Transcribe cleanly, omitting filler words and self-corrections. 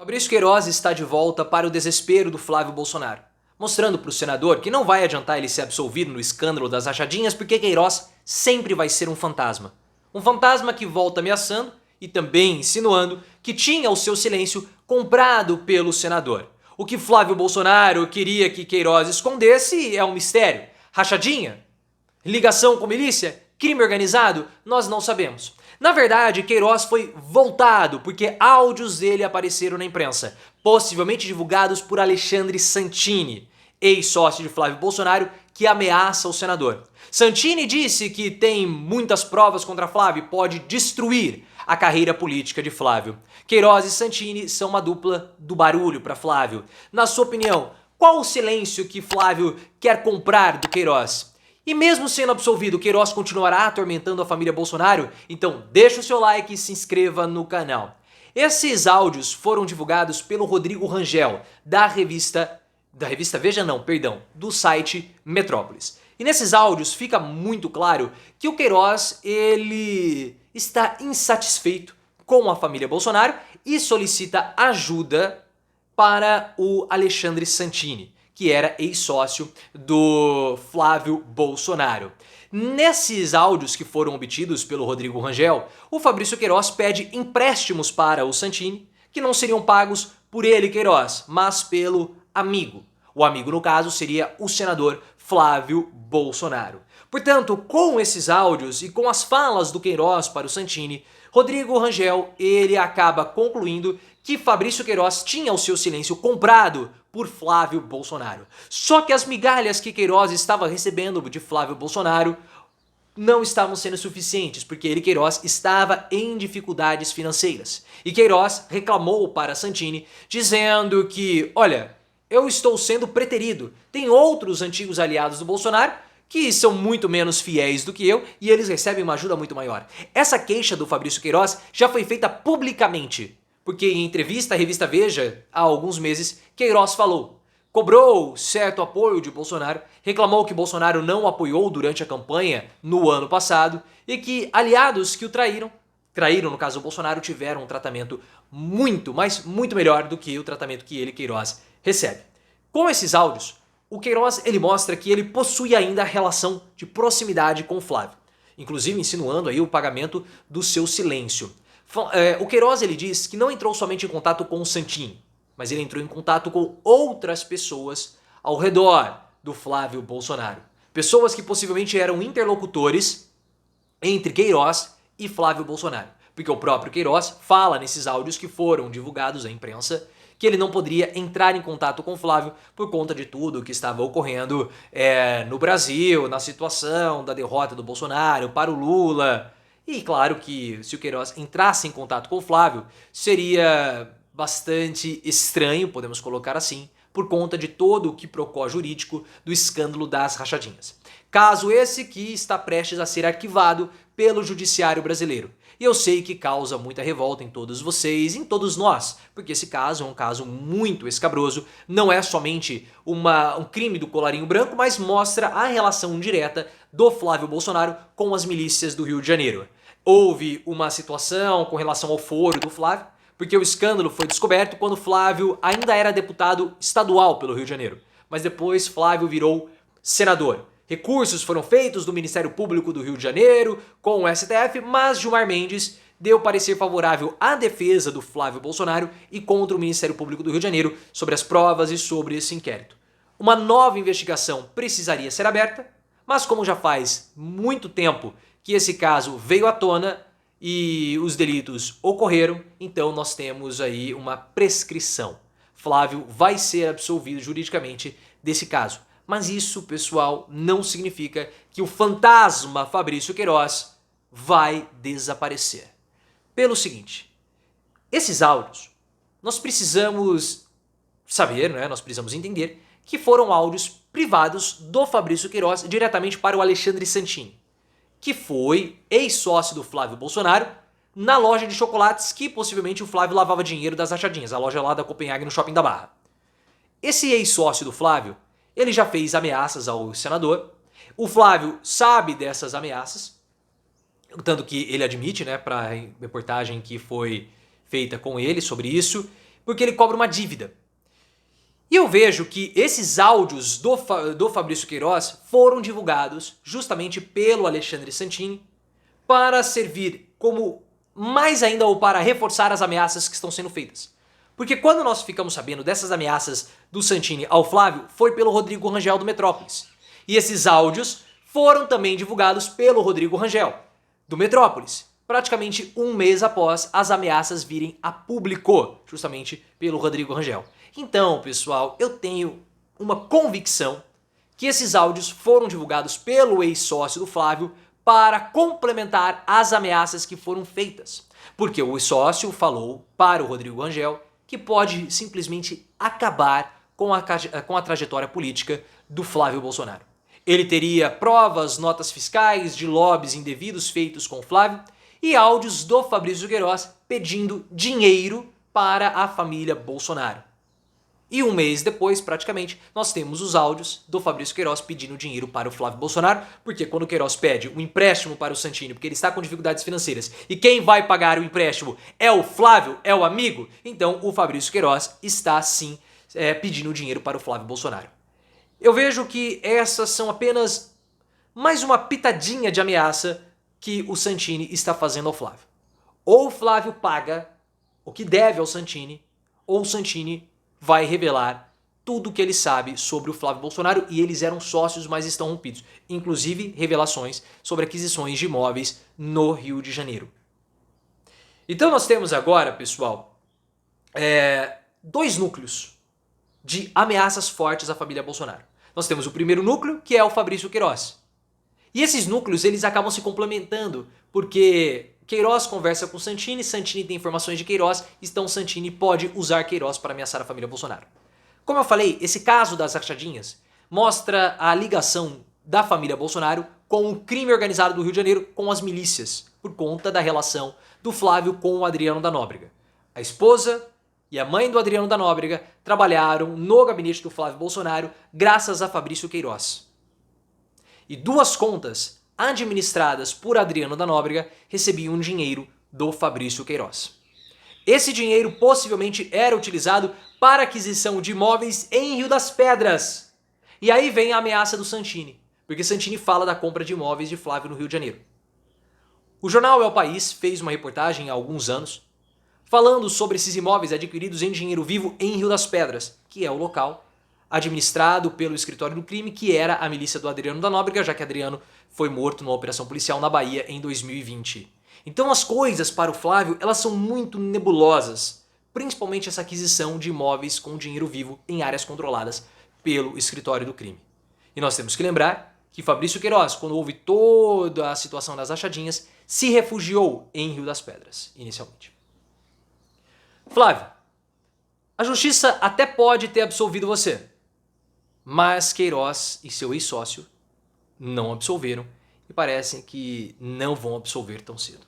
Fabrício Queiroz está de volta para o desespero do Flávio Bolsonaro, mostrando para o senador que não vai adiantar ele ser absolvido no escândalo das rachadinhas porque Queiroz sempre vai ser um fantasma. Um fantasma que volta ameaçando e também insinuando que tinha o seu silêncio comprado pelo senador. O que Flávio Bolsonaro queria que Queiroz escondesse é um mistério. Rachadinha? Ligação com milícia? Crime organizado? Nós não sabemos. Na verdade, Queiroz foi voltado porque áudios dele apareceram na imprensa, possivelmente divulgados por Alexandre Santini, ex-sócio de Flávio Bolsonaro, que ameaça o senador. Santini disse que tem muitas provas contra Flávio e pode destruir a carreira política de Flávio. Queiroz e Santini são uma dupla do barulho para Flávio. Na sua opinião, qual o silêncio que Flávio quer comprar do Queiroz? E mesmo sendo absolvido, Queiroz continuará atormentando a família Bolsonaro? Então deixa o seu like e se inscreva no canal. Esses áudios foram divulgados pelo Rodrigo Rangel, do site Metrópolis. E nesses áudios fica muito claro que o Queiroz ele está insatisfeito com a família Bolsonaro e solicita ajuda para o Alexandre Santini, que era ex-sócio do Flávio Bolsonaro. Nesses áudios que foram obtidos pelo Rodrigo Rangel, o Fabrício Queiroz pede empréstimos para o Santini, que não seriam pagos por ele, Queiroz, mas pelo amigo. O amigo, no caso, seria o senador Flávio Bolsonaro. Portanto, com esses áudios e com as falas do Queiroz para o Santini, Rodrigo Rangel ele acaba concluindo que Fabrício Queiroz tinha o seu silêncio comprado por Flávio Bolsonaro. Só que as migalhas que Queiroz estava recebendo de Flávio Bolsonaro não estavam sendo suficientes, porque ele, Queiroz, estava em dificuldades financeiras. E Queiroz reclamou para Santini, dizendo que, olha, eu estou sendo preterido. Tem outros antigos aliados do Bolsonaro que são muito menos fiéis do que eu e eles recebem uma ajuda muito maior. Essa queixa do Fabrício Queiroz já foi feita publicamente, porque em entrevista à revista Veja, há alguns meses, Queiroz falou, cobrou certo apoio de Bolsonaro, reclamou que Bolsonaro não o apoiou durante a campanha no ano passado e que aliados que o traíram, no caso o Bolsonaro, tiveram um tratamento muito, mas muito melhor do que o tratamento que ele, Queiroz, recebe. Com esses áudios, o Queiroz ele mostra que ele possui ainda a relação de proximidade com o Flávio, inclusive insinuando aí o pagamento do seu silêncio. O Queiroz ele diz que não entrou somente em contato com o Santini, mas ele entrou em contato com outras pessoas ao redor do Flávio Bolsonaro. Pessoas que possivelmente eram interlocutores entre Queiroz e Flávio Bolsonaro. Porque o próprio Queiroz fala nesses áudios que foram divulgados à imprensa que ele não poderia entrar em contato com Flávio por conta de tudo que estava ocorrendo no Brasil, na situação da derrota do Bolsonaro para o Lula. E claro que se o Queiroz entrasse em contato com o Flávio, seria bastante estranho, podemos colocar assim, por conta de todo o quiprocó jurídico do escândalo das rachadinhas. Caso esse que está prestes a ser arquivado pelo judiciário brasileiro. E eu sei que causa muita revolta em todos vocês, em todos nós, porque esse caso é um caso muito escabroso, não é somente um crime do colarinho branco, mas mostra a relação direta do Flávio Bolsonaro com as milícias do Rio de Janeiro. Houve uma situação com relação ao foro do Flávio, porque o escândalo foi descoberto quando Flávio ainda era deputado estadual pelo Rio de Janeiro, mas depois Flávio virou senador. Recursos foram feitos do Ministério Público do Rio de Janeiro com o STF, mas Gilmar Mendes deu parecer favorável à defesa do Flávio Bolsonaro e contra o Ministério Público do Rio de Janeiro sobre as provas e sobre esse inquérito. Uma nova investigação precisaria ser aberta, mas como já faz muito tempo que esse caso veio à tona e os delitos ocorreram, então nós temos aí uma prescrição. Flávio vai ser absolvido juridicamente desse caso. Mas isso, pessoal, não significa que o fantasma Fabrício Queiroz vai desaparecer. Pelo seguinte, esses áudios, nós precisamos saber, né? Nós precisamos entender que foram áudios privados do Fabrício Queiroz diretamente para o Alexandre Santini, que foi ex-sócio do Flávio Bolsonaro na loja de chocolates que possivelmente o Flávio lavava dinheiro das rachadinhas, a loja lá da Copenhague no Shopping da Barra. Esse ex-sócio do Flávio, ele já fez ameaças ao senador. O Flávio sabe dessas ameaças, tanto que ele admite, né, para a reportagem que foi feita com ele sobre isso. porque ele cobra uma dívida. E eu vejo que esses áudios do Fabrício Queiroz foram divulgados justamente pelo Alexandre Santini para servir como mais ainda ou para reforçar as ameaças que estão sendo feitas. Porque quando nós ficamos sabendo dessas ameaças do Santini ao Flávio, foi pelo Rodrigo Rangel do Metrópolis. E esses áudios foram também divulgados pelo Rodrigo Rangel do Metrópolis, praticamente um mês após as ameaças virem a público, justamente pelo Rodrigo Rangel. Então, pessoal, eu tenho uma convicção que esses áudios foram divulgados pelo ex-sócio do Flávio para complementar as ameaças que foram feitas. Porque o ex-sócio falou para o Rodrigo Rangel que pode simplesmente acabar com a trajetória política do Flávio Bolsonaro. Ele teria provas, notas fiscais de lobbies indevidos feitos com o Flávio e áudios do Fabrício Queiroz pedindo dinheiro para a família Bolsonaro. E um mês depois, praticamente, nós temos os áudios do Fabrício Queiroz pedindo dinheiro para o Flávio Bolsonaro, porque quando o Queiroz pede um empréstimo para o Santini, porque ele está com dificuldades financeiras, e quem vai pagar o empréstimo é o Flávio, é o amigo, então o Fabrício Queiroz está sim pedindo dinheiro para o Flávio Bolsonaro. Eu vejo que essas são apenas mais uma pitadinha de ameaça que o Santini está fazendo ao Flávio. Ou o Flávio paga o que deve ao Santini, ou o Santini vai revelar tudo o que ele sabe sobre o Flávio Bolsonaro e eles eram sócios, mas estão rompidos. Inclusive revelações sobre aquisições de imóveis no Rio de Janeiro. Então nós temos agora, pessoal, dois núcleos de ameaças fortes à família Bolsonaro. Nós temos o primeiro núcleo, que é o Fabrício Queiroz. E esses núcleos eles acabam se complementando, porque Queiroz conversa com Santini, Santini tem informações de Queiroz, então Santini pode usar Queiroz para ameaçar a família Bolsonaro. Como eu falei, esse caso das rachadinhas mostra a ligação da família Bolsonaro com o crime organizado do Rio de Janeiro com as milícias, por conta da relação do Flávio com o Adriano da Nóbrega. A esposa e a mãe do Adriano da Nóbrega trabalharam no gabinete do Flávio Bolsonaro graças a Fabrício Queiroz. E duas contas administradas por Adriano da Nóbrega recebiam dinheiro do Fabrício Queiroz. Esse dinheiro possivelmente era utilizado para aquisição de imóveis em Rio das Pedras. E aí vem a ameaça do Santini, porque Santini fala da compra de imóveis de Flávio no Rio de Janeiro. O jornal É o País fez uma reportagem há alguns anos falando sobre esses imóveis adquiridos em dinheiro vivo em Rio das Pedras, que é o local administrado pelo escritório do crime, que era a milícia do Adriano da Nóbrega, já que Adriano foi morto numa operação policial na Bahia em 2020. Então as coisas para o Flávio, elas são muito nebulosas, principalmente essa aquisição de imóveis com dinheiro vivo em áreas controladas pelo escritório do crime. E nós temos que lembrar que Fabrício Queiroz, quando houve toda a situação das rachadinhas, se refugiou em Rio das Pedras, inicialmente. Flávio, a justiça até pode ter absolvido você, mas Queiroz e seu ex-sócio não absolveram e parecem que não vão absolver tão cedo.